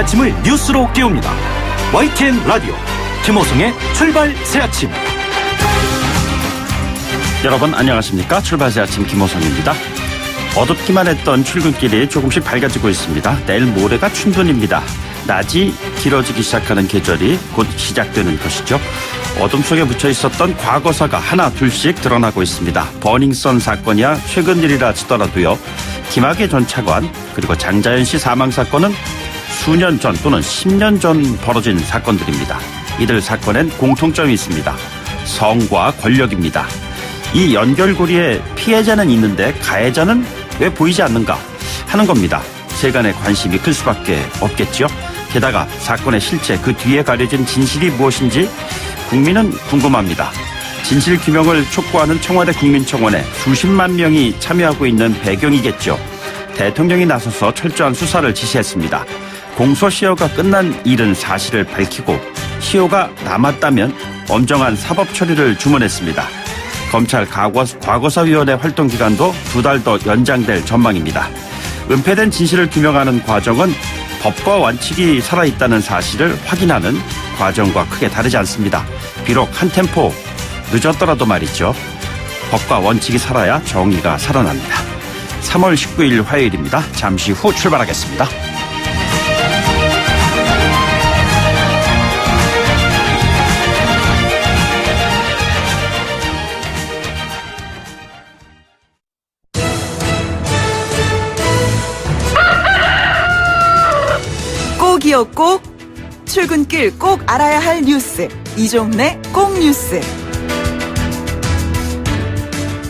아침을 뉴스로 깨웁니다. YTN 라디오 김호성의 출발 새아침. 여러분 안녕하십니까? 출발 새아침 김호성입니다. 어둡기만 했던 출근길이 조금씩 밝아지고 있습니다. 내일 모레가 춘분입니다. 낮이 길어지기 시작하는 계절이 곧 시작되는 것이죠. 어둠 속에 묻혀 있었던 과거사가 하나 둘씩 드러나고 있습니다. 버닝썬 사건이야 최근 일이라 치더라도요. 김학의 전 차관 그리고 장자연 씨 사망 사건은 수년 전 또는 10년 전 벌어진 사건들입니다. 이들 사건엔 공통점이 있습니다. 성과 권력입니다. 이 연결고리에 피해자는 있는데 가해자는 왜 보이지 않는가 하는 겁니다. 세간의 관심이 클 수밖에 없겠죠. 게다가 사건의 실체 그 뒤에 가려진 진실이 무엇인지 국민은 궁금합니다. 진실 규명을 촉구하는 청와대 국민청원에 수십만 명이 참여하고 있는 배경이겠죠. 대통령이 나서서 철저한 수사를 지시했습니다. 공소시효가 끝난 일은 사실을 밝히고 시효가 남았다면 엄정한 사법 처리를 주문했습니다. 검찰 과거사위원회 활동 기간도 2달 더 연장될 전망입니다. 은폐된 진실을 규명하는 과정은 법과 원칙이 살아있다는 사실을 확인하는 과정과 크게 다르지 않습니다. 비록 한 템포 늦었더라도 말이죠. 법과 원칙이 살아야 정의가 살아납니다. 3월 19일 화요일입니다. 잠시 후 출발하겠습니다. 꼭이요 꼭 출근길 꼭 알아야 할 뉴스 이종래 꼭 뉴스.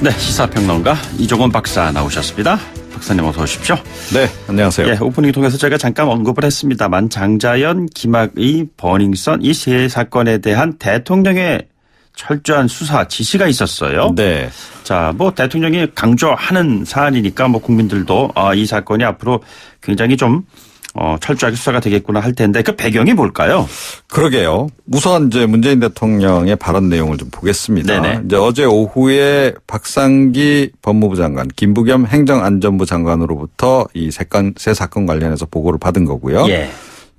네, 시사평론가 이종원 박사 나오셨습니다. 박사님 어서 오십시오. 네, 안녕하세요. 예, 오프닝 통해서 제가 잠깐 언급을 했습니다만 장자연, 김학의, 버닝썬 이 세 사건에 대한 대통령의 철저한 수사 지시가 있었어요. 네. 자, 뭐 대통령이 강조하는 사안이니까 뭐 국민들도 이 사건이 앞으로 굉장히 좀 철저하게 수사가 되겠구나 할 텐데 그 배경이 뭘까요? 그러게요. 우선 이제 문재인 대통령의 발언 내용을 좀 보겠습니다. 네네. 이제 어제 오후에 박상기 법무부 장관, 김부겸 행정안전부 장관으로부터 이 세 사건 관련해서 보고를 받은 거고요. 예.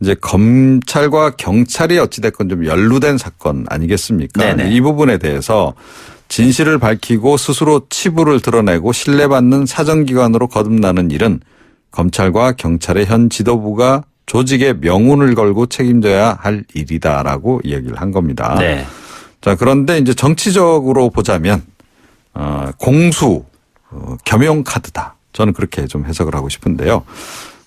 이제 검찰과 경찰이 어찌됐건 좀 연루된 사건 아니겠습니까? 네네. 이 부분에 대해서 진실을 밝히고 스스로 치부를 드러내고 신뢰받는 사정기관으로 거듭나는 일은 검찰과 경찰의 현 지도부가 조직의 명운을 걸고 책임져야 할 일이다라고 이야기를 한 겁니다. 네. 자, 그런데 이제 정치적으로 보자면 공수 겸용 카드다. 저는 그렇게 좀 해석을 하고 싶은데요.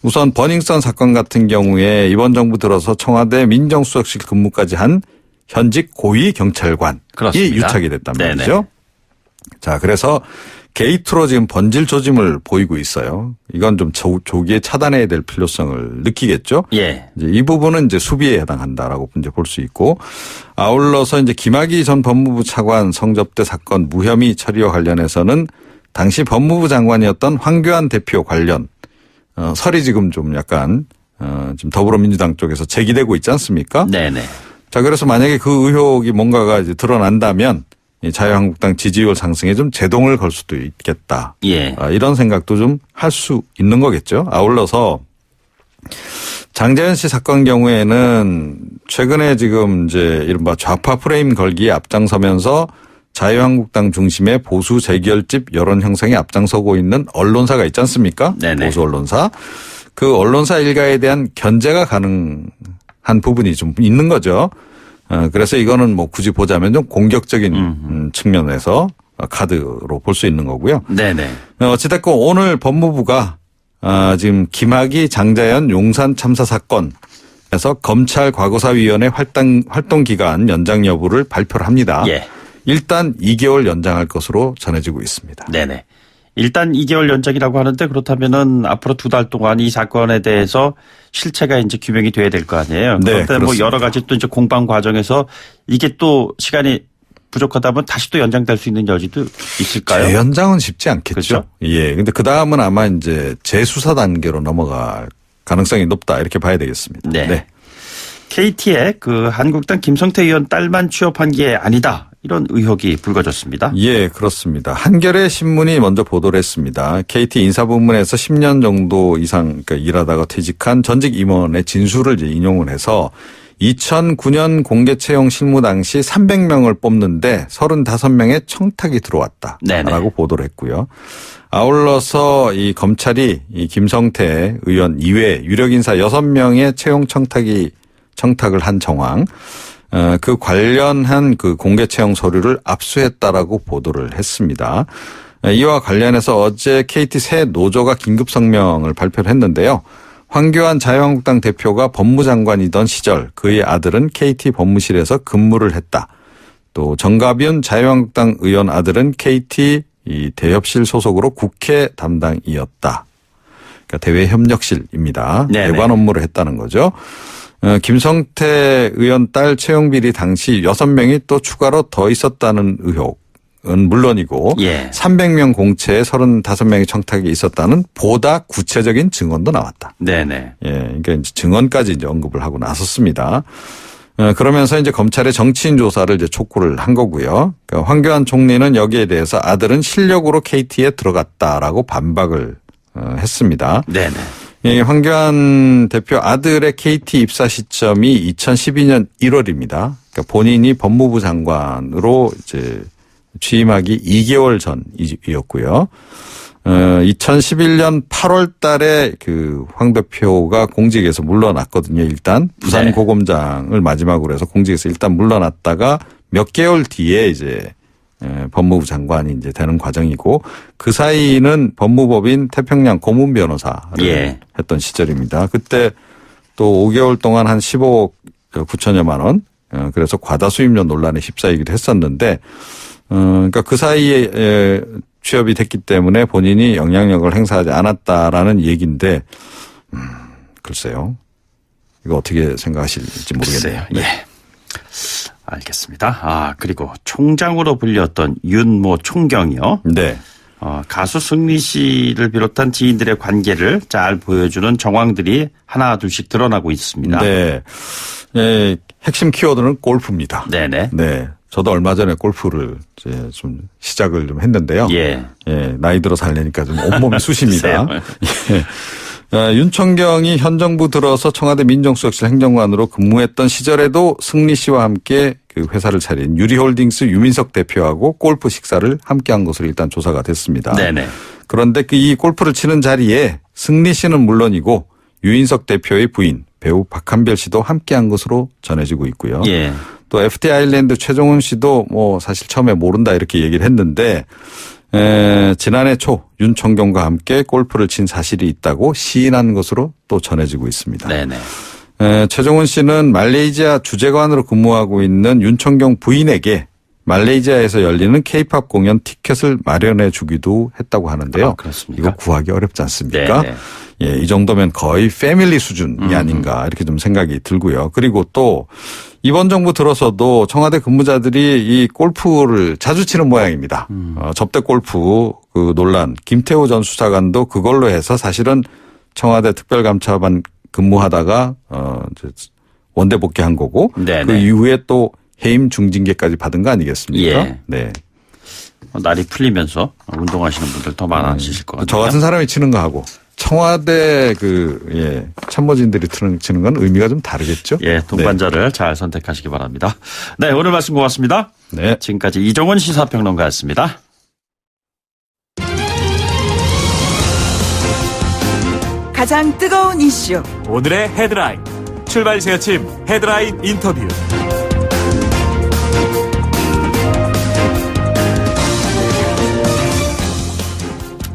우선 버닝썬 사건 같은 경우에 이번 정부 들어서 청와대 민정수석실 근무까지 한 현직 고위 경찰관이 그렇습니다. 유착이 됐단 네네. 말이죠. 자, 그래서 게이트로 지금 번질 조짐을 보이고 있어요. 이건 좀 조기에 차단해야 될 필요성을 느끼겠죠. 예. 이제 이 부분은 이제 수비에 해당한다라고 이제 볼 수 있고, 아울러서 이제 김학의 전 법무부 차관 성접대 사건 무혐의 처리와 관련해서는 당시 법무부 장관이었던 황교안 대표 관련 설이 지금 좀 약간 지금 더불어민주당 쪽에서 제기되고 있지 않습니까? 네네. 자, 그래서 만약에 그 의혹이 뭔가가 이제 드러난다면 자유한국당 지지율 상승에 좀 제동을 걸 수도 있겠다. 예. 이런 생각도 좀 할 수 있는 거겠죠. 아울러서 장자연 씨 사건 경우에는 최근에 지금 이제 이른바 좌파 프레임 걸기에 앞장서면서 자유한국당 중심의 보수 재결집 여론 형성에 앞장서고 있는 언론사가 있지 않습니까? 네네. 보수 언론사. 그 언론사 일가에 대한 견제가 가능한 부분이 좀 있는 거죠. 그래서 이거는 뭐 굳이 보자면 좀 공격적인 측면에서 카드로 볼 수 있는 거고요. 네네. 어찌됐건 오늘 법무부가 지금 김학의, 장자연, 용산 참사 사건에서 검찰 과거사위원회 활동 기간 연장 여부를 발표를 합니다. 예. 일단 2개월 연장할 것으로 전해지고 있습니다. 네네. 일단 2개월 연장이라고 하는데 그렇다면은 앞으로 2달 동안 이 사건에 대해서 실체가 이제 규명이 돼야 될 거 아니에요. 네, 그런데 뭐 여러 가지 또 이제 공방 과정에서 이게 또 시간이 부족하다면 다시 또 연장될 수 있는 여지도 있을까요? 재연장은 쉽지 않겠죠. 그렇죠? 예. 근데 그 다음은 아마 이제 재수사 단계로 넘어갈 가능성이 높다 이렇게 봐야 되겠습니다. 네. KT에 그 한국당 김성태 의원 딸만 취업한 게 아니다. 이런 의혹이 불거졌습니다. 예, 그렇습니다. 한겨레 신문이 먼저 보도를 했습니다. KT 인사부문에서 10년 정도 이상 그러니까 일하다가 퇴직한 전직 임원의 진술을 이제 인용을 해서 2009년 공개 채용 실무 당시 300명을 뽑는데 35명의 청탁이 들어왔다라고 네네. 보도를 했고요. 아울러서 이 검찰이 이 김성태 의원 이외 유력 인사 6명의 채용 청탁을 한 정황, 그 관련한 그 공개 채용 서류를 압수했다라고 보도를 했습니다. 이와 관련해서 어제 KT 새 노조가 긴급 성명을 발표를 했는데요. 황교안 자유한국당 대표가 법무장관이던 시절 그의 아들은 KT 법무실에서 근무를 했다. 또 정가빈 자유한국당 의원 아들은 KT 이 대협실 소속으로 국회 담당이었다. 그러니까 대외협력실입니다. 네네. 대관 업무를 했다는 거죠. 김성태 의원 딸 채용 비리 당시 6명이 또 추가로 더 있었다는 의혹은 물론이고 예. 300명 공채에 35명의 청탁이 있었다는 보다 구체적인 증언도 나왔다. 네네. 예, 그러니까 이제 증언까지 이제 언급을 하고 나섰습니다. 그러면서 이제 검찰의 정치인 조사를 이제 촉구를 한 거고요. 그러니까 황교안 총리는 여기에 대해서 아들은 실력으로 KT에 들어갔다라고 반박을 했습니다. 네네. 예, 황교안 대표 아들의 KT 입사 시점이 2012년 1월입니다. 그러니까 본인이 법무부 장관으로 이제 취임하기 2개월 전이었고요. 2011년 8월 달에 그 황 대표가 공직에서 물러났거든요. 일단 부산 네. 고검장을 마지막으로 해서 공직에서 일단 물러났다가 몇 개월 뒤에 이제 법무부 장관이 이제 되는 과정이고 그 사이는 법무법인 태평양 고문 변호사를 예. 했던 시절입니다. 그때 또 5개월 동안 한 15억 9천여만 원 그래서 과다 수임료 논란에 휩싸이기도 했었는데 그러니까 그 사이에 취업이 됐기 때문에 본인이 영향력을 행사하지 않았다라는 얘기인데 글쎄요. 이거 어떻게 생각하실지 모르겠네요. 글쎄요. 예. 알겠습니다. 그리고 총장으로 불렸던 윤모 총경이요. 네. 가수 승리 씨를 비롯한 지인들의 관계를 잘 보여주는 정황들이 하나 둘씩 드러나고 있습니다. 네. 예, 핵심 키워드는 골프입니다. 네네. 네. 저도 얼마 전에 골프를 이제 좀 시작을 좀 했는데요. 예. 예, 나이 들어서 하려니까 좀 온몸이 쑤십니다. 예. 윤총경이 현 정부 들어서 청와대 민정수석실 행정관으로 근무했던 시절에도 승리 씨와 함께 그 회사를 차린 유리홀딩스 유민석 대표하고 골프 식사를 함께한 것으로 일단 조사가 됐습니다. 네네. 그런데 그 이 골프를 치는 자리에 승리 씨는 물론이고 유인석 대표의 부인 배우 박한별 씨도 함께한 것으로 전해지고 있고요. 예. 또 FT 아일랜드 최종훈 씨도 뭐 사실 처음에 모른다 이렇게 얘기를 했는데 지난해 초 윤총경과 함께 골프를 친 사실이 있다고 시인한 것으로 또 전해지고 있습니다. 네네. 최종훈 씨는 말레이시아 주재관으로 근무하고 있는 윤총경 부인에게 말레이시아에서 열리는 K-팝 공연 티켓을 마련해 주기도 했다고 하는데요. 그렇습니까? 이거 구하기 어렵지 않습니까? 네네. 예, 이 정도면 거의 패밀리 수준이 아닌가 이렇게 좀 생각이 들고요. 그리고 또 이번 정부 들어서도 청와대 근무자들이 이 골프를 자주 치는 모양입니다. 접대 골프 그 논란 김태호 전 수사관도 그걸로 해서 사실은 청와대 특별감찰반 근무하다가 원대 복귀한 거고 네네. 그 이후에 또 해임 중징계까지 받은 거 아니겠습니까? 예. 네. 날이 풀리면서 운동하시는 분들 더 많아지실 것 같아요. 저 같은 사람이 치는 거 하고 청와대 참모진들이 치는 건 의미가 좀 다르겠죠? 예, 동반자를 잘 선택하시기 바랍니다. 네, 오늘 말씀 고맙습니다. 네. 지금까지 이종원 시사평론가였습니다. 가장 뜨거운 이슈 오늘의 헤드라인. 출발 새 아침 헤드라인 인터뷰.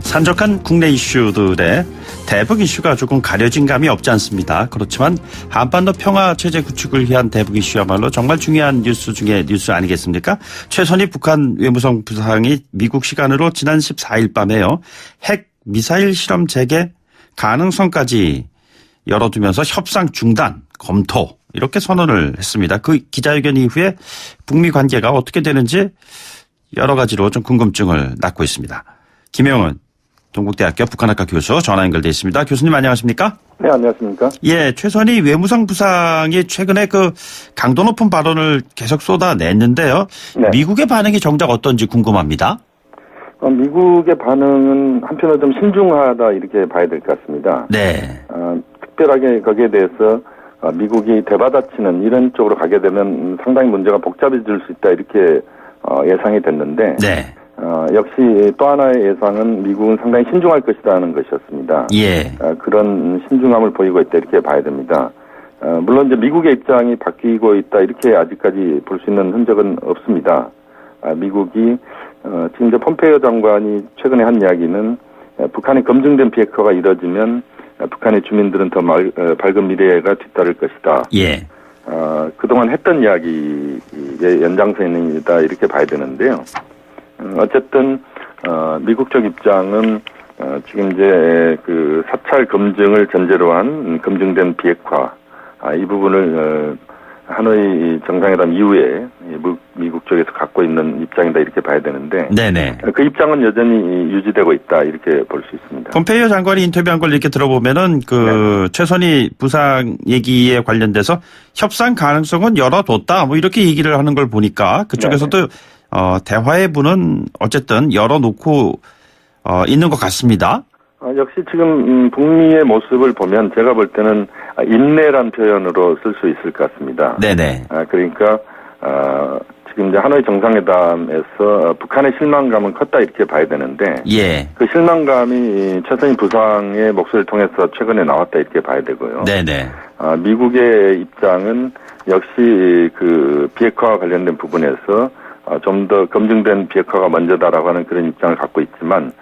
산적한 국내 이슈들의 대북 이슈가 조금 가려진 감이 없지 않습니다. 그렇지만 한반도 평화 체제 구축을 위한 대북 이슈야말로 정말 중요한 뉴스 중에 뉴스 아니겠습니까? 최선희 북한 외무성 부상이 미국 시간으로 지난 14일 밤에요. 핵 미사일 실험 재개 가능성까지 열어두면서 협상 중단, 검토 이렇게 선언을 했습니다. 그 기자회견 이후에 북미 관계가 어떻게 되는지 여러 가지로 좀 궁금증을 낳고 있습니다. 김영은 동국대학교 북한학과 교수 전화 연결돼 있습니다. 교수님 안녕하십니까? 네, 안녕하십니까? 예, 최선희 외무성 부상이 최근에 그 강도 높은 발언을 계속 쏟아냈는데요. 네. 미국의 반응이 정작 어떤지 궁금합니다. 미국의 반응은 한편으로 좀 신중하다 이렇게 봐야 될 것 같습니다. 네. 특별하게 거기에 대해서 미국이 대받아치는 이런 쪽으로 가게 되면 상당히 문제가 복잡해질 수 있다 이렇게 예상이 됐는데 네. 역시 또 하나의 예상은 미국은 상당히 신중할 것이라는 것이었습니다. 예. 그런 신중함을 보이고 있다 이렇게 봐야 됩니다. 물론 이제 미국의 입장이 바뀌고 있다 이렇게 아직까지 볼 수 있는 흔적은 없습니다. 미국이 지금 이제 폼페이오 장관이 최근에 한 이야기는 북한의 검증된 비핵화가 이뤄지면 북한의 주민들은 더 밝은 미래가 뒤따를 것이다. 예. 그동안 했던 이야기의 연장선이다 이렇게 봐야 되는데요. 어쨌든 미국 쪽 입장은 지금 이제 그 사찰 검증을 전제로 한 검증된 비핵화 이 부분을 하노이 정상회담 이후에 미국 쪽에서 갖고 있는 입장이다 이렇게 봐야 되는데 네네. 그 입장은 여전히 유지되고 있다 이렇게 볼 수 있습니다. 폼페이오 장관이 인터뷰한 걸 이렇게 들어보면은 그 최선희 부상 얘기에 관련돼서 협상 가능성은 열어뒀다 뭐 이렇게 얘기를 하는 걸 보니까 그쪽에서도 대화의 문은 어쨌든 열어놓고 있는 것 같습니다. 역시 지금 북미의 모습을 보면 제가 볼 때는 인내란 표현으로 쓸 수 있을 것 같습니다. 네네. 그러니까 지금 이제 하노이 정상회담에서 북한의 실망감은 컸다 이렇게 봐야 되는데 예. 그 실망감이 최선희 부상의 목소리를 통해서 최근에 나왔다 이렇게 봐야 되고요. 네네. 미국의 입장은 역시 그 비핵화와 관련된 부분에서 좀 더 검증된 비핵화가 먼저다라고 하는 그런 입장을 갖고 있지만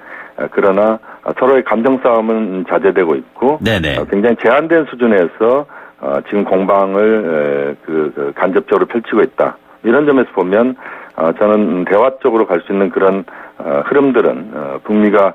그러나 서로의 감정 싸움은 자제되고 있고 네네. 굉장히 제한된 수준에서 지금 공방을 간접적으로 펼치고 있다. 이런 점에서 보면 저는 대화 쪽으로 갈 수 있는 그런 흐름들은 북미가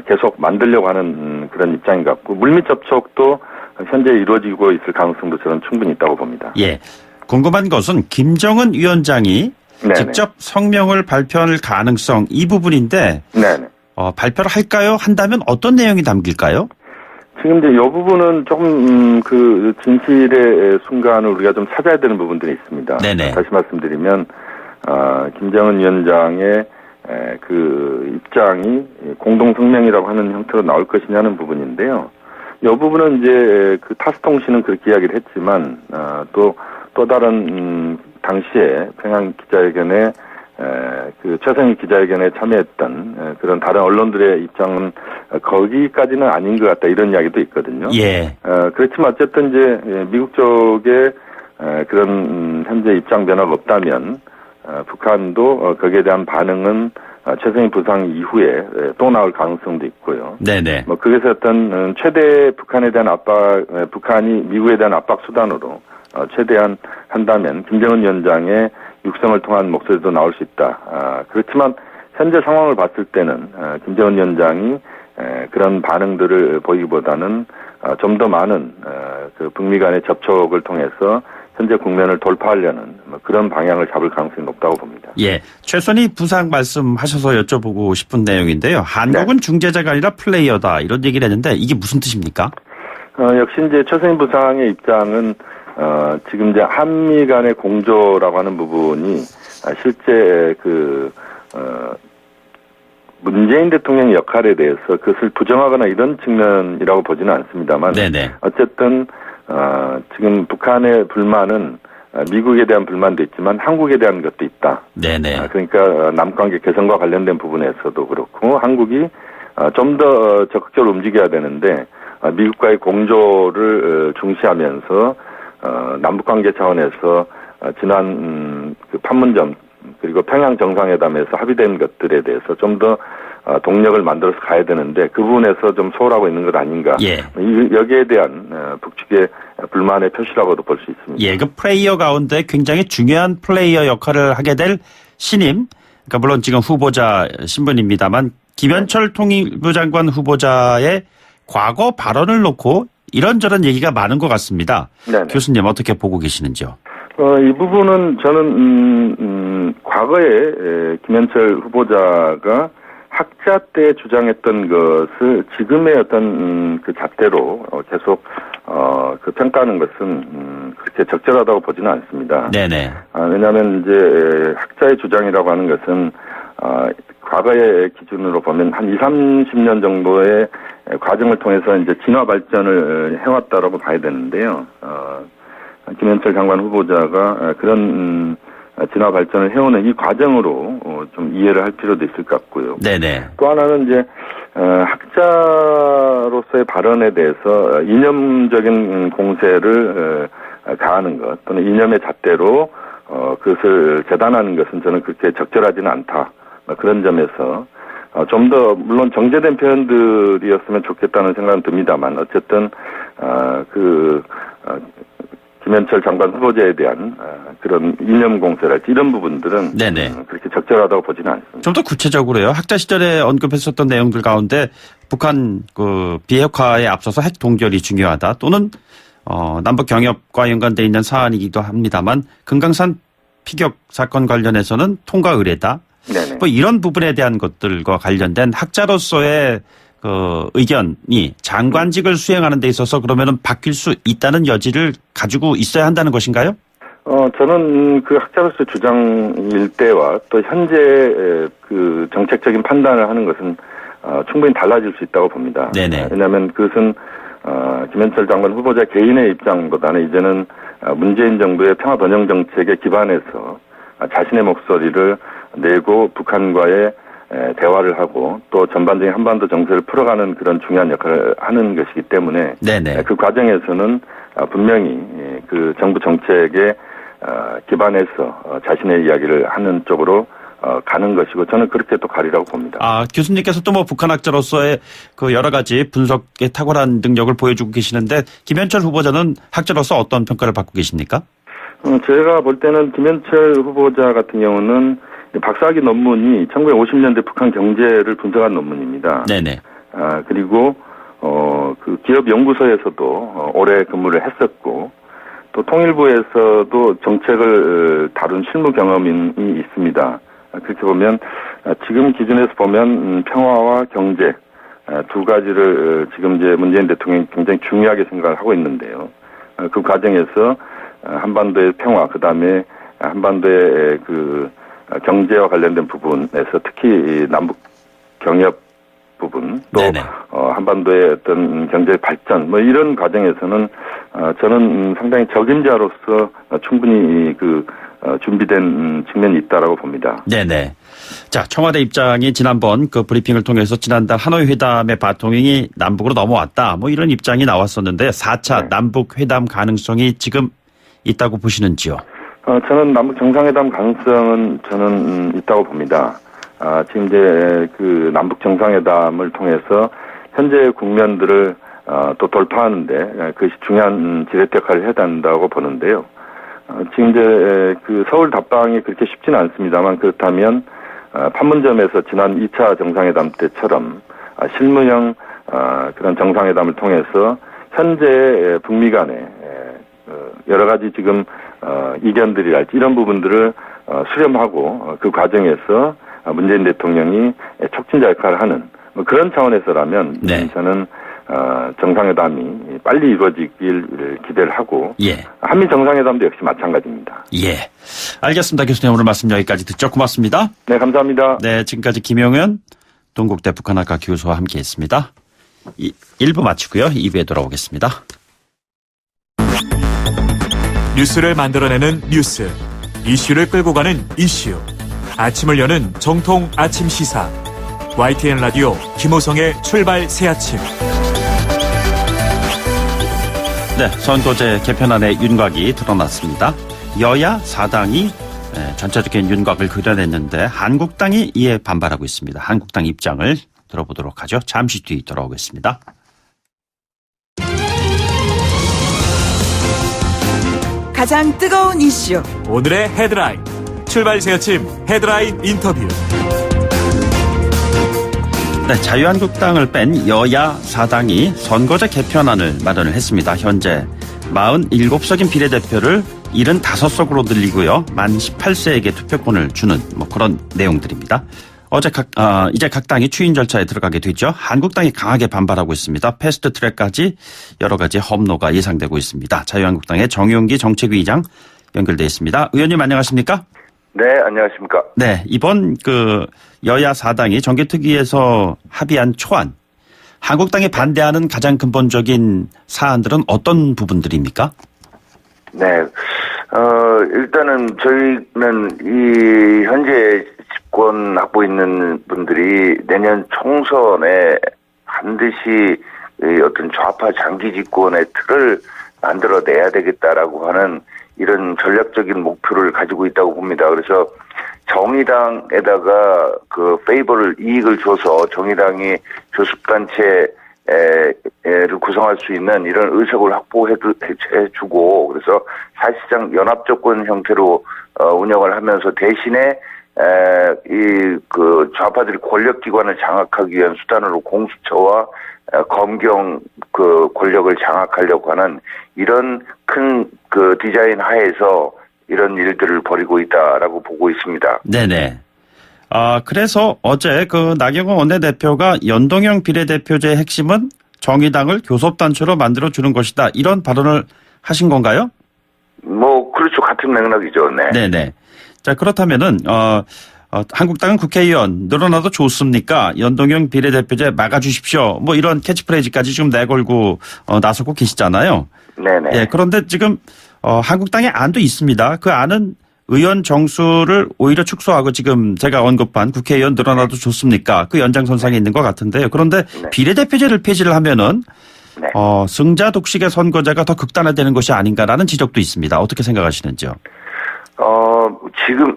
계속 만들려고 하는 그런 입장인 것 같고 물밑 접촉도 현재 이루어지고 있을 가능성도 저는 충분히 있다고 봅니다. 예. 궁금한 것은 김정은 위원장이 네네. 직접 성명을 발표할 가능성 이 부분인데 네네. 발표를 할까요? 한다면 어떤 내용이 담길까요? 지금 이제 이 부분은 조금 그 진실의 순간을 우리가 좀 찾아야 되는 부분들이 있습니다. 네네. 다시 말씀드리면 김정은 위원장의 그 입장이 공동 성명이라고 하는 형태로 나올 것이냐는 부분인데요. 이 부분은 이제 그 타스통신은 그렇게 이야기를 했지만 또 다른 당시에 평양 기자회견에 그 최선희 기자회견에 참여했던 그런 다른 언론들의 입장은 거기까지는 아닌 것 같다 이런 이야기도 있거든요. 예. 그렇지만 어쨌든 이제 미국 쪽에 그런 현재 입장 변화가 없다면 북한도 거기에 대한 반응은 최선희 부상 이후에 또 나올 가능성도 있고요. 네네. 뭐 그래서 어떤 최대 북한에 대한 북한이 미국에 대한 압박 수단으로 최대한 한다면 김정은 위원장의 육성을 통한 목소리도 나올 수 있다. 그렇지만 현재 상황을 봤을 때는 김정은 위원장이 그런 반응들을 보이기보다는 좀 더 많은 그 북미 간의 접촉을 통해서 현재 국면을 돌파하려는 그런 방향을 잡을 가능성이 높다고 봅니다. 예. 최선희 부상 말씀하셔서 여쭤보고 싶은 내용인데요. 한국은 중재자가 아니라 플레이어다 이런 얘기를 했는데 이게 무슨 뜻입니까? 역시 이제 최선희 부상의 입장은 지금 이제 한미 간의 공조라고 하는 부분이 실제 문재인 대통령의 역할에 대해서 그것을 부정하거나 이런 측면이라고 보지는 않습니다만 네네. 어쨌든 지금 북한의 불만은 미국에 대한 불만도 있지만 한국에 대한 것도 있다. 네네. 그러니까 남관계 개선과 관련된 부분에서도 그렇고 한국이 좀 더 적극적으로 움직여야 되는데 미국과의 공조를 중시하면서 남북관계 차원에서 지난 그 판문점 그리고 평양 정상회담에서 합의된 것들에 대해서 좀 더 동력을 만들어서 가야 되는데 그 부분에서 좀 소홀하고 있는 것 아닌가. 예. 여기에 대한 북측의 불만의 표시라고도 볼 수 있습니다. 예, 그 플레이어 가운데 굉장히 중요한 플레이어 역할을 하게 될 신임, 그러니까 물론 지금 후보자 신분입니다만 김현철 통일부 장관 후보자의 과거 발언을 놓고 이런저런 얘기가 많은 것 같습니다. 네네. 교수님 어떻게 보고 계시는지요? 이 부분은 저는 과거에 김현철 후보자가 학자 때 주장했던 것을 지금의 어떤 그 잣대로 계속 그 평가하는 것은 그렇게 적절하다고 보지는 않습니다. 네네. 왜냐하면 이제 학자의 주장이라고 하는 것은 과거의 기준으로 보면 한 20, 30년 정도의 과정을 통해서 이제 진화 발전을 해왔다라고 봐야 되는데요. 김현철 장관 후보자가 그런 진화 발전을 해오는 이 과정으로 좀 이해를 할 필요도 있을 것 같고요. 네네. 또 하나는 이제 학자로서의 발언에 대해서 이념적인 공세를 가하는 것 또는 이념의 잣대로 그것을 재단하는 것은 저는 그렇게 적절하지는 않다. 그런 점에서 좀 더 물론 정제된 표현들이었으면 좋겠다는 생각은 듭니다만 어쨌든 김현철 장관 후보자에 대한 그런 이념 공세랄지 이런 부분들은 네네. 그렇게 적절하다고 보지는 않습니다. 좀 더 구체적으로요. 학자 시절에 언급했었던 내용들 가운데 북한 그 비핵화에 앞서서 핵 동결이 중요하다 또는 남북 경협과 연관돼 있는 사안이기도 합니다만 금강산 피격 사건 관련해서는 통과 의례다. 네네. 뭐 이런 부분에 대한 것들과 관련된 학자로서의 그 의견이 장관직을 수행하는 데 있어서 그러면은 바뀔 수 있다는 여지를 가지고 있어야 한다는 것인가요? 저는 그 학자로서의 주장일 때와 또 현재 그 정책적인 판단을 하는 것은 충분히 달라질 수 있다고 봅니다. 네네. 왜냐하면 그것은 김현철 장관 후보자 개인의 입장보다는 이제는 문재인 정부의 평화 번영 정책에 기반해서 자신의 목소리를 내고 북한과의 대화를 하고 또 전반적인 한반도 정세를 풀어가는 그런 중요한 역할을 하는 것이기 때문에 네네. 그 과정에서는 분명히 그 정부 정책에 기반해서 자신의 이야기를 하는 쪽으로 가는 것이고 저는 그렇게 또 가리라고 봅니다. 교수님께서 또 뭐 북한 학자로서의 그 여러 가지 분석에 탁월한 능력을 보여주고 계시는데 김현철 후보자는 학자로서 어떤 평가를 받고 계십니까? 제가 볼 때는 김현철 후보자 같은 경우는 박사학위 논문이 1950년대 북한 경제를 분석한 논문입니다. 네네. 그리고 그 기업 연구소에서도 오래 근무를 했었고 또 통일부에서도 정책을 다룬 실무 경험이 있습니다. 그렇게 보면 지금 기준에서 보면 평화와 경제 두 가지를 지금 이제 문재인 대통령이 굉장히 중요하게 생각을 하고 있는데요. 그 과정에서 한반도의 평화, 그 다음에 한반도의 그 경제와 관련된 부분에서 특히 남북 경협 부분 또 한반도의 어떤 경제 발전 뭐 이런 과정에서는 저는 상당히 적임자로서 충분히 준비된 측면이 있다라고 봅니다. 네네. 자, 청와대 입장이 지난번 그 브리핑을 통해서 지난달 하노이 회담의 바통이 남북으로 넘어왔다. 뭐 이런 입장이 나왔었는데 4차 남북 회담 가능성이 지금 있다고 보시는지요? 저는 남북 정상회담 가능성은 저는 있다고 봅니다. 지금 이제 그 남북 정상회담을 통해서 현재 국면들을 또 돌파하는데 그것이 중요한 지렛대 역할을 해야 된다고 보는데요. 지금 이제 그 서울 답방이 그렇게 쉽지는 않습니다만 그렇다면 판문점에서 지난 2차 정상회담 때처럼 실무형 그런 정상회담을 통해서 현재 북미 간에 여러 가지 지금 이견들이랄지 이런 부분들을 수렴하고 그 과정에서 문재인 대통령이 촉진자 역할을 하는 그런 차원에서라면 저는 정상회담이 빨리 이루어지길 기대를 하고 한미 정상회담도 역시 마찬가지입니다. 예, 알겠습니다. 교수님 오늘 말씀 여기까지 듣죠. 고맙습니다. 네, 감사합니다. 네, 지금까지 김용현 동국대 북한학과 교수와 함께했습니다. 1부 마치고요. 2부에 돌아오겠습니다. 뉴스를 만들어내는 뉴스, 이슈를 끌고 가는 이슈. 아침을 여는 정통 아침 시사. YTN 라디오 김호성의 출발 새아침. 네, 선거제 개편안의 윤곽이 드러났습니다. 여야 4당이 전체적인 윤곽을 그려냈는데 한국당이 이에 반발하고 있습니다. 한국당 입장을 들어보도록 하죠. 잠시 뒤 돌아오겠습니다. 가장 뜨거운 이슈 오늘의 헤드라인. 출발 새아침 헤드라인 인터뷰. 네, 자유한국당을 뺀 여야 4당이 선거제 개편안을 마련을 했습니다. 현재 47석인 비례대표를 75석으로 늘리고요. 만 18세에게 투표권을 주는 그런 내용들입니다. 이제 각 당이 추인 절차에 들어가게 되죠. 한국당이 강하게 반발하고 있습니다. 패스트트랙까지 여러 가지 험로가 예상되고 있습니다. 자유한국당의 정용기 정책위의장 연결돼 있습니다. 의원님 안녕하십니까? 네, 안녕하십니까? 네, 이번 여야 4당이 정개특위에서 합의한 초안, 한국당이 반대하는 가장 근본적인 사안들은 어떤 부분들입니까? 네, 일단은 저희는 이 현재 집권 하고 있는 분들이 내년 총선에 반드시 어떤 좌파 장기 집권의 틀을 만들어내야 되겠다라고 하는 이런 전략적인 목표를 가지고 있다고 봅니다. 그래서 정의당에다가 이익을 줘서 정의당이 교섭단체를 구성할 수 있는 이런 의석을 확보해주고, 그래서 사실상 연합정권 형태로 운영을 하면서 대신에 좌파들이 권력기관을 장악하기 위한 수단으로 공수처와 검경 권력을 장악하려고 하는 이런 큰 디자인 하에서 이런 일들을 벌이고 있다라고 보고 있습니다. 네네. 그래서 어제 나경원 원내대표가 연동형 비례대표제의 핵심은 정의당을 교섭단체로 만들어주는 것이다. 이런 발언을 하신 건가요? 그렇죠. 같은 맥락이죠. 네. 네네. 자, 그렇다면은, 한국당은 국회의원 늘어나도 좋습니까? 연동형 비례대표제 막아주십시오. 이런 캐치프레이즈까지 지금 내걸고 나서고 계시잖아요. 네네. 예, 그런데 지금 한국당의 안도 있습니다. 그 안은 의원 정수를 오히려 축소하고 지금 제가 언급한 국회의원 늘어나도 좋습니까? 그 연장선상에 있는 것 같은데요. 그런데 네. 비례대표제를 폐지를 하면은 네. 승자 독식의 선거제가 더 극단화되는 것이 아닌가라는 지적도 있습니다. 어떻게 생각하시는지요? 지금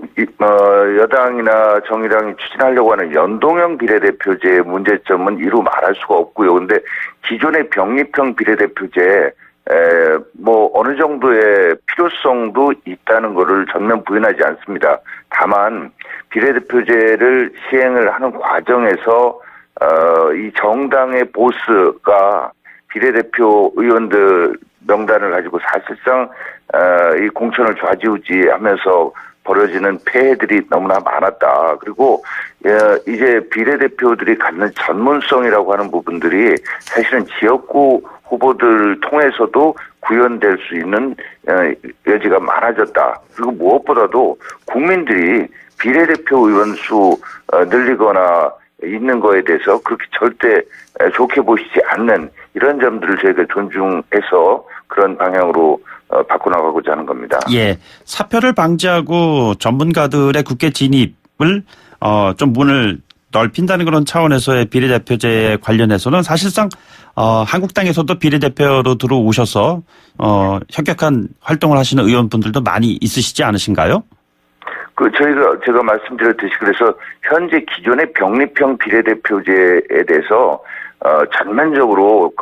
여당이나 정의당이 추진하려고 하는 연동형 비례대표제의 문제점은 이루 말할 수가 없고요. 근데 기존의 병립형 비례대표제 어느 정도의 필요성도 있다는 것을 전면 부인하지 않습니다. 다만 비례대표제를 시행을 하는 과정에서 이 정당의 보스가 비례대표 의원들 명단을 가지고 사실상 이 공천을 좌지우지하면서 벌어지는 폐해들이 너무나 많았다. 그리고 이제 비례대표들이 갖는 전문성이라고 하는 부분들이 사실은 지역구 후보들 통해서도 구현될 수 있는 여지가 많아졌다. 그리고 무엇보다도 국민들이 비례대표 의원 수 늘리거나 있는 거에 대해서 그렇게 절대 좋게 보시지 않는 이런 점들을 저희가 존중해서 그런 방향으로 바꿔나가고자 하는 겁니다. 예, 사표를 방지하고 전문가들의 국회 진입을 좀 문을 넓힌다는 그런 차원에서의 비례대표제 관련해서는 사실상 한국당에서도 비례대표로 들어오셔서 현격한 활동을 하시는 의원분들도 많이 있으시지 않으신가요? 제가 말씀드렸듯이 그래서 현재 기존의 병립형 비례대표제에 대해서 전면적으로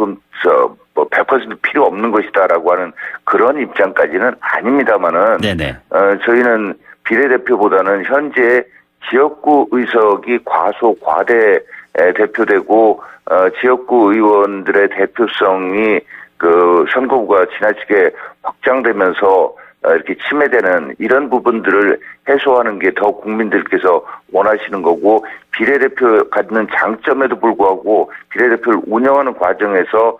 100% 필요 없는 것이다라고 하는 그런 입장까지는 아닙니다만은 저희는 비례대표보다는 현재 지역구 의석이 과대 대표되고 지역구 의원들의 대표성이 선거구가 지나치게 확장되면서 이렇게 침해되는 이런 부분들을 해소하는 게 더 국민들께서 원하시는 거고, 비례대표 갖는 장점에도 불구하고 비례대표를 운영하는 과정에서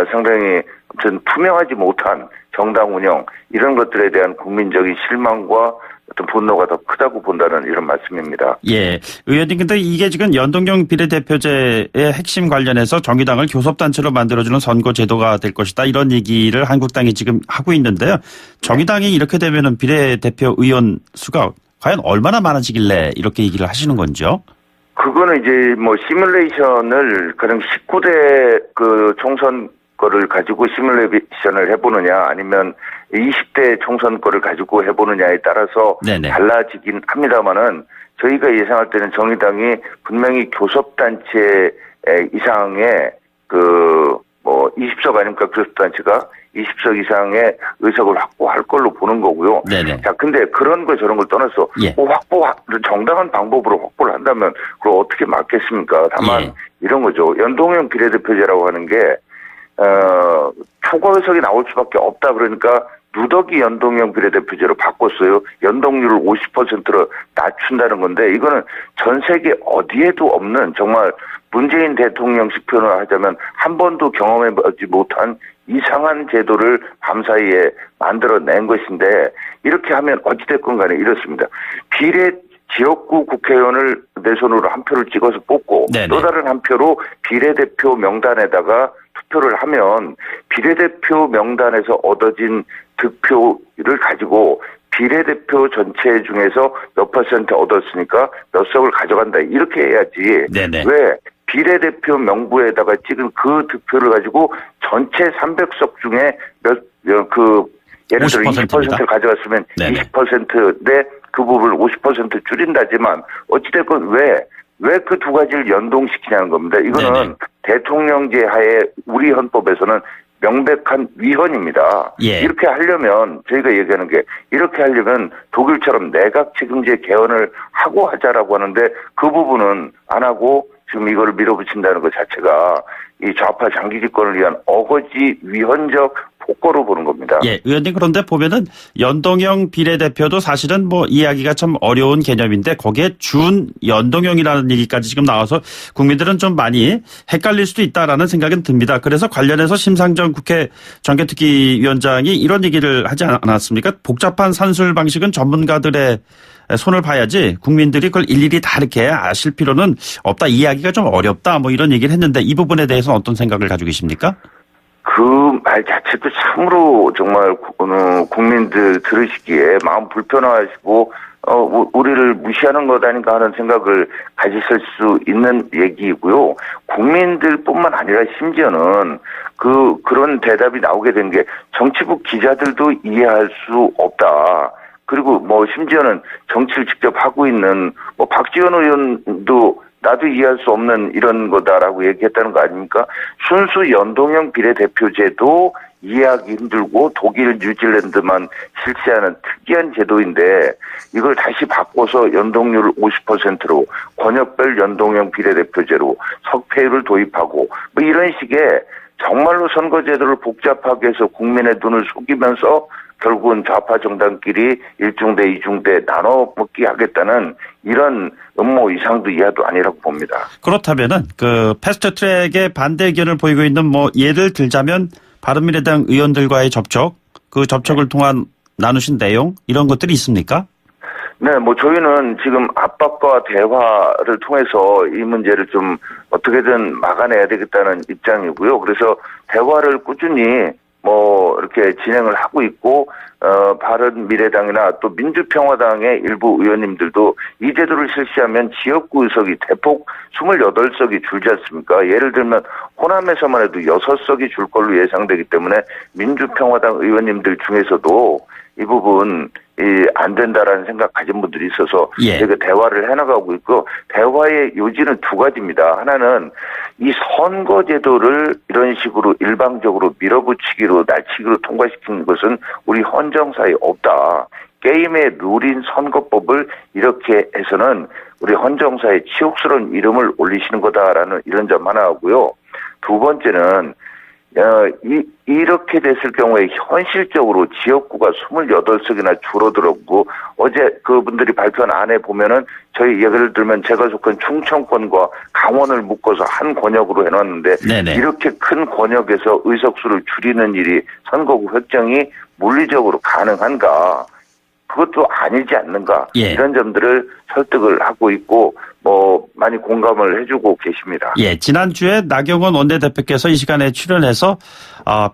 상당히 좀 투명하지 못한 정당 운영 이런 것들에 대한 국민적인 실망과 어떤 분노가 더 크다고 본다는 이런 말씀입니다. 예, 의원님, 근데 이게 지금 연동형 비례대표제의 핵심 관련해서 정의당을 교섭단체로 만들어주는 선거제도가 될 것이다, 이런 얘기를 한국당이 지금 하고 있는데요. 정의당이 이렇게 되면은 비례대표 의원 수가 과연 얼마나 많아지길래 이렇게 얘기를 하시는 건지요? 그거는 이제 시뮬레이션을 그냥 19대 총선 거를 가지고 시뮬레이션을 해보느냐 아니면 20대 총선 거를 가지고 해보느냐에 따라서 달라지긴 합니다만은 저희가 예상할 때는 정의당이 분명히 교섭단체 이상의 20석 아닙니까? 교섭단체가 20석 이상의 의석을 확보할 걸로 보는 거고요. 자, 근데 그런 거 저런 걸 떠나서 정당한 방법으로 확보를 한다면 그걸 어떻게 막겠습니까? 다만 이런 거죠. 연동형 비례대표제라고 하는 게 초과 의석이 나올 수밖에 없다. 그러니까 누더기 연동형 비례대표제로 바꿨어요. 연동률을 50%로 낮춘다는 건데 이거는 전 세계 어디에도 없는 정말 문재인 대통령식 표현을 하자면 한 번도 경험해보지 못한 이상한 제도를 밤사이에 만들어낸 것인데 이렇게 하면 어찌됐건 간에 이렇습니다. 비례 지역구 국회의원을 내 손으로 한 표를 찍어서 뽑고 네네. 또 다른 한 표로 비례대표 명단에다가 투표를 하면 비례대표 명단에서 얻어진 득표를 가지고 비례대표 전체 중에서 몇 퍼센트 얻었으니까 몇 석을 가져간다 이렇게 해야지. 네네. 왜 비례대표 명부에다가 찍은 그 득표를 가지고 전체 300석 중에 예를 들어 20%를 가져갔으면 네네. 20%대 그 부분을 50% 줄인다지만 어찌됐건 왜 그 두 가지를 연동시키냐는 겁니다. 이거는 네네. 대통령제 하에 우리 헌법에서는 명백한 위헌입니다. 예. 이렇게 하려면 저희가 얘기하는 게 이렇게 하려면 독일처럼 내각 책임제 개헌을 하고 하자라고 하는데 그 부분은 안 하고 지금 이거를 밀어붙인다는 것 자체가 이 좌파 장기 집권을 위한 어거지 위헌적 폭거로 보는 겁니다. 예, 의원님 그런데 보면은 연동형 비례대표도 사실은 뭐 이해하기가 참 어려운 개념인데 거기에 준 연동형이라는 얘기까지 지금 나와서 국민들은 좀 많이 헷갈릴 수도 있다라는 생각은 듭니다. 그래서 관련해서 심상정 국회 정개특위위원장이 이런 얘기를 하지 않았습니까? 복잡한 산술 방식은 전문가들의 손을 봐야지 국민들이 그걸 일일이 다 이렇게 아실 필요는 없다. 이해하기가 좀 어렵다. 뭐 이런 얘기를 했는데 이 부분에 대해서는 어떤 생각을 가지고 계십니까? 그 말 자체도 참으로 정말 국민들 들으시기에 마음 불편하시고 우리를 무시하는 것 아닌가 하는 생각을 가지실 수 있는 얘기이고요. 국민들뿐만 아니라 심지어는 그런 대답이 나오게 된 게 정치부 기자들도 이해할 수 없다. 그리고 뭐 심지어는 정치를 직접 하고 있는 뭐 박지원 의원도 나도 이해할 수 없는 이런 거다라고 얘기했다는 거 아닙니까? 순수 연동형 비례대표제도 이해하기 힘들고 독일, 뉴질랜드만 실시하는 특이한 제도인데 이걸 다시 바꿔서 연동률을 50%로 권역별 연동형 비례대표제로 석패율을 도입하고 뭐 이런 식의 정말로 선거제도를 복잡하게 해서 국민의 눈을 속이면서 결국은 좌파 정당끼리 1중대, 2중대 나눠 먹기 하겠다는 이런 음모 이상도 이하도 아니라고 봅니다. 그렇다면은 그 패스트트랙에 반대 의견을 보이고 있는 뭐 예를 들자면 바른미래당 의원들과의 접촉, 그 접촉을 통한 나누신 내용 이런 것들이 있습니까? 네, 뭐 저희는 지금 압박과 대화를 통해서 이 문제를 좀 어떻게든 막아내야 되겠다는 입장이고요. 그래서 대화를 꾸준히 뭐 이렇게 진행을 하고 있고 바른미래당이나 또 민주평화당의 일부 의원님들도 이 제도를 실시하면 지역구 의석이 대폭 28석이 줄지 않습니까? 예를 들면 호남에서만 해도 6석이 줄 걸로 예상되기 때문에 민주평화당 의원님들 중에서도 이 부분 안 된다라는 생각 가진 분들이 있어서 저희가 대화를 해나가고 있고 대화의 요지는 두 가지입니다. 하나는 이 선거제도를 이런 식으로 일방적으로 밀어붙이기로 날치기로 통과시키는 것은 우리 헌정사에 없다. 게임의 룰인 선거법을 이렇게 해서는 우리 헌정사에 치욕스러운 이름을 올리시는 거다라는 이런 점 하나 하고요. 두 번째는 이렇게 됐을 경우에 현실적으로 지역구가 28석이나 줄어들었고 어제 그분들이 발표한 안에 보면은 저희 예를 들면 제가 속한 충청권과 강원을 묶어서 한 권역으로 해놨는데 네네. 이렇게 큰 권역에서 의석수를 줄이는 일이 선거구 획정이 물리적으로 가능한가? 그것도 아니지 않는가? 이런 점들을 설득을 하고 있고 뭐 많이 공감을 해주고 계십니다. 예, 지난주에 나경원 원내대표께서 이 시간에 출연해서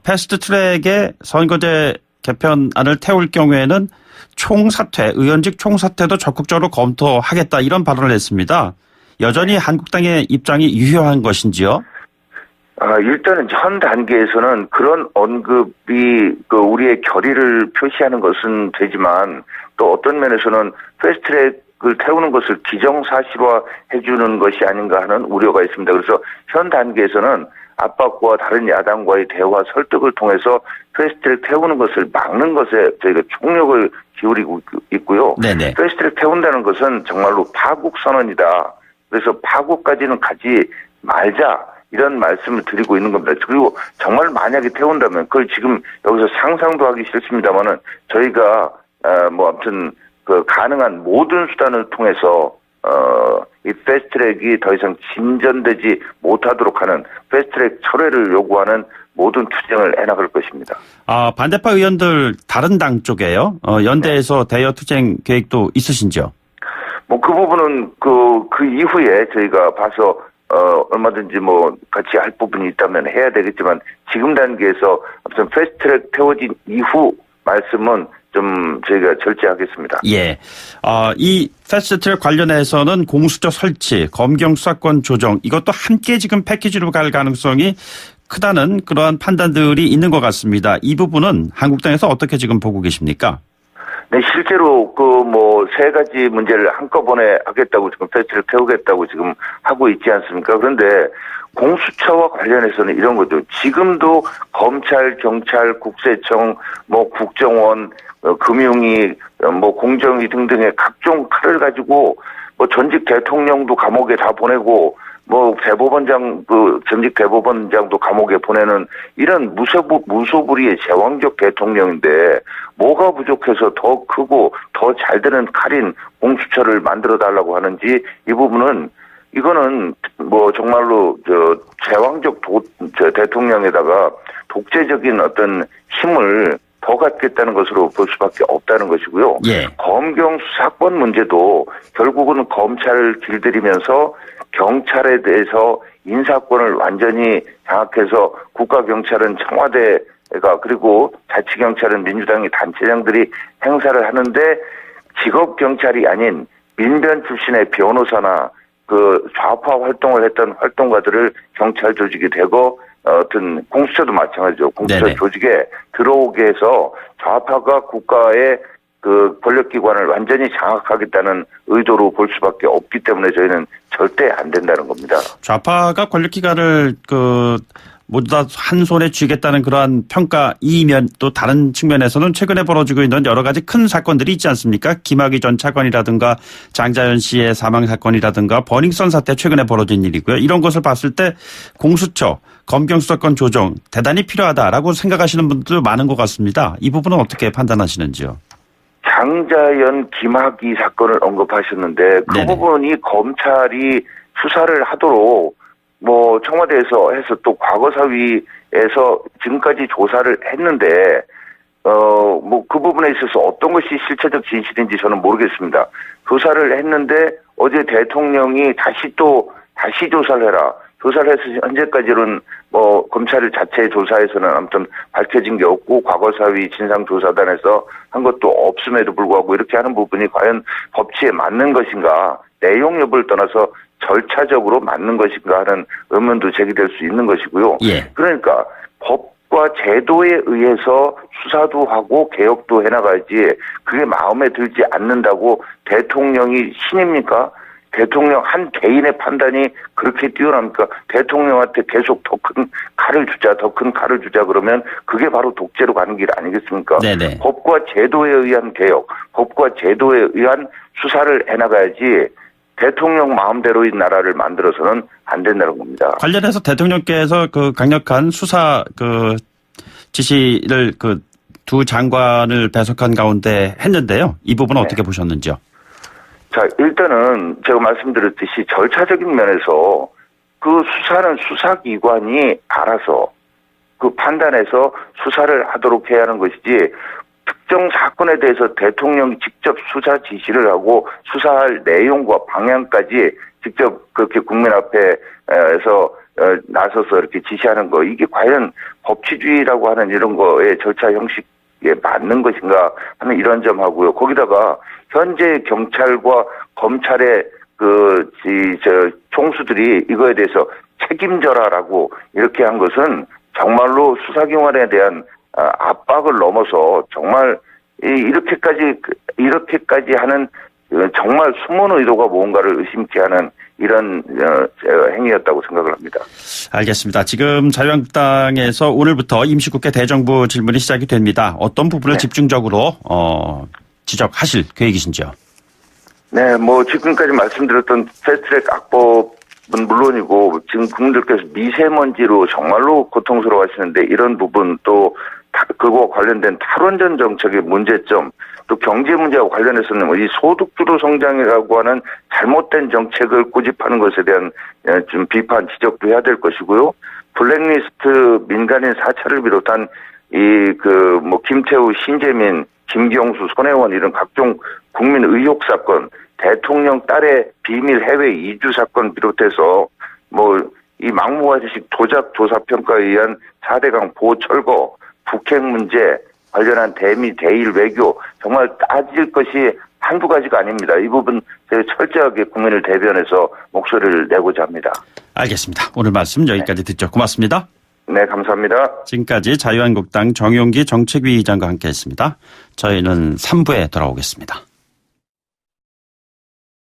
패스트트랙에 선거제 개편안을 태울 경우에는 총사퇴, 의원직 총사퇴도 적극적으로 검토하겠다 이런 발언을 했습니다. 여전히 한국당의 입장이 유효한 것인지요? 일단은 현 단계에서는 그런 언급이 우리의 결의를 표시하는 것은 되지만 또 어떤 면에서는 패스트트랙을 태우는 것을 기정사실화 해주는 것이 아닌가 하는 우려가 있습니다. 그래서 현 단계에서는 압박과 다른 야당과의 대화 설득을 통해서 패스트트랙 태우는 것을 막는 것에 저희가 총력을 기울이고 있고요. 네네. 패스트트랙 태운다는 것은 정말로 파국 선언이다. 그래서 파국까지는 가지 말자. 이런 말씀을 드리고 있는 겁니다. 그리고 정말 만약에 태운다면 그걸 지금 여기서 상상도 하기 싫습니다만은 저희가 뭐 아무튼 그 가능한 모든 수단을 통해서 이 패스트트랙이 더 이상 진전되지 못하도록 하는 패스트트랙 철회를 요구하는 모든 투쟁을 해나갈 것입니다. 반대파 의원들 다른 당 쪽에요. 연대에서 대여 투쟁 계획도 있으신지요? 뭐 그 부분은 그 이후에 저희가 봐서 얼마든지 뭐 같이 할 부분이 있다면 해야 되겠지만 지금 단계에서 아무튼 패스트트랙 태워진 이후 말씀은 좀 저희가 절제하겠습니다. 예. 이 패스트트랙 관련해서는 공수처 설치, 검경 수사권 조정 이것도 함께 지금 패키지로 갈 가능성이 크다는 그러한 판단들이 있는 것 같습니다. 이 부분은 한국당에서 어떻게 지금 보고 계십니까? 네, 실제로 뭐 세 가지 문제를 한꺼번에 하겠다고 지금 패스트트랙 태우겠다고 지금 하고 있지 않습니까? 그런데 공수처와 관련해서는 이런 거죠. 지금도 검찰, 경찰, 국세청, 뭐 국정원, 금융위, 뭐 공정위 등등의 각종 칼을 가지고 뭐 전직 대통령도 감옥에 다 보내고 뭐 대법원장 전직 대법원장도 감옥에 보내는 이런 무소불위의 제왕적 대통령인데 뭐가 부족해서 더 크고 더 잘 되는 칼인 공수처를 만들어 달라고 하는지 이 부분은 이거는 뭐 정말로 제왕적 대통령에다가 독재적인 어떤 힘을 더 갖겠다는 것으로 볼 수밖에 없다는 것이고요. 예. 검경 수사권 문제도 결국은 검찰을 길들이면서 경찰에 대해서 인사권을 완전히 장악해서 국가경찰은 청와대가 그리고 자치경찰은 민주당이 단체장들이 행사를 하는데 직업경찰이 아닌 민변 출신의 변호사나 그 좌파 활동을 했던 활동가들을 경찰 조직이 되고 어떤 공수처도 마찬가지죠. 공수처 네네. 조직에 들어오게 해서 좌파가 국가의 그 권력기관을 완전히 장악하겠다는 의도로 볼 수밖에 없기 때문에 저희는 절대 안 된다는 겁니다. 좌파가 권력기관을 모두 다 한 손에 쥐겠다는 그러한 평가 이면 또 다른 측면에서는 최근에 벌어지고 있는 여러 가지 큰 사건들이 있지 않습니까? 김학의 전 차관이라든가 장자연 씨의 사망 사건이라든가 버닝썬 사태 최근에 벌어진 일이고요. 이런 것을 봤을 때 공수처, 검경 수사권 조정 대단히 필요하다라고 생각하시는 분들도 많은 것 같습니다. 이 부분은 어떻게 판단하시는지요? 장자연, 김학의 사건을 언급하셨는데 그 네네. 부분이 검찰이 수사를 하도록 뭐 청와대에서 해서 또 과거사위에서 지금까지 조사를 했는데 뭐 그 부분에 있어서 어떤 것이 실체적 진실인지 저는 모르겠습니다. 조사를 했는데 어제 대통령이 다시 조사를 해라. 조사를 해서 현재까지는 뭐 검찰 자체 조사에서는 아무튼 밝혀진 게 없고 과거사위 진상조사단에서 한 것도 없음에도 불구하고 이렇게 하는 부분이 과연 법치에 맞는 것인가, 내용 여부를 떠나서 절차적으로 맞는 것인가 하는 의문도 제기될 수 있는 것이고요. 예. 그러니까 법과 제도에 의해서 수사도 하고 개혁도 해나가야지 그게 마음에 들지 않는다고 대통령이 신입니까? 대통령 한 개인의 판단이 그렇게 뛰어납니까? 대통령한테 계속 더 큰 칼을 주자 그러면 그게 바로 독재로 가는 길 아니겠습니까? 네네. 법과 제도에 의한 개혁, 법과 제도에 의한 수사를 해나가야지 대통령 마음대로인 나라를 만들어서는 안 된다는 겁니다. 관련해서 대통령께서 그 강력한 수사 지시를 두 장관을 배석한 가운데 했는데요. 이 부분은 어떻게 보셨는지요? 자, 일단은 제가 말씀드렸듯이 절차적인 면에서 그 수사는 수사기관이 알아서 그 판단해서 수사를 하도록 해야 하는 것이지 특정 사건에 대해서 대통령이 직접 수사 지시를 하고 수사할 내용과 방향까지 직접 그렇게 국민 앞에서 나서서 이렇게 지시하는 거 이게 과연 법치주의라고 하는 이런 거의 절차 형식에 맞는 것인가 하는 이런 점하고요. 거기다가 현재 경찰과 검찰의 총수들이 이거에 대해서 책임져라라고 이렇게 한 것은 정말로 수사기관에 대한 압박을 넘어서 정말 이렇게까지 하는 정말 숨은 의도가 무언가를 의심케 하는 이런 행위였다고 생각을 합니다. 알겠습니다. 지금 자유한국당에서 오늘부터 임시국회 대정부 질문이 시작이 됩니다. 어떤 부분을 집중적으로 지적하실 계획이신지요? 네, 뭐 지금까지 말씀드렸던 패스트트랙 악법 물론이고 지금 국민들께서 미세먼지로 정말로 고통스러워하시는데 이런 부분 또 그거와 관련된 탈원전 정책의 문제점 또 경제 문제와 관련해서는 이 소득주도 성장이라고 하는 잘못된 정책을 고집하는 것에 대한 좀 비판 지적도 해야 될 것이고요. 블랙리스트 민간인 사찰을 비롯한 김태우, 신재민, 김경수, 손혜원 이런 각종 국민 의혹 사건, 대통령 딸의 비밀 해외 이주 사건 비롯해서 이 막무가내식 도작 조사 평가에 의한 4대강 보호 철거, 북핵 문제 관련한 대미 대일 외교 정말 따질 것이 한두 가지가 아닙니다. 이 부분 제가 철저하게 국민을 대변해서 목소리를 내고자 합니다. 알겠습니다. 오늘 말씀 여기까지 듣죠. 고맙습니다. 네, 감사합니다. 지금까지 자유한국당 정용기 정책위 의장과 함께했습니다. 저희는 3부에 돌아오겠습니다.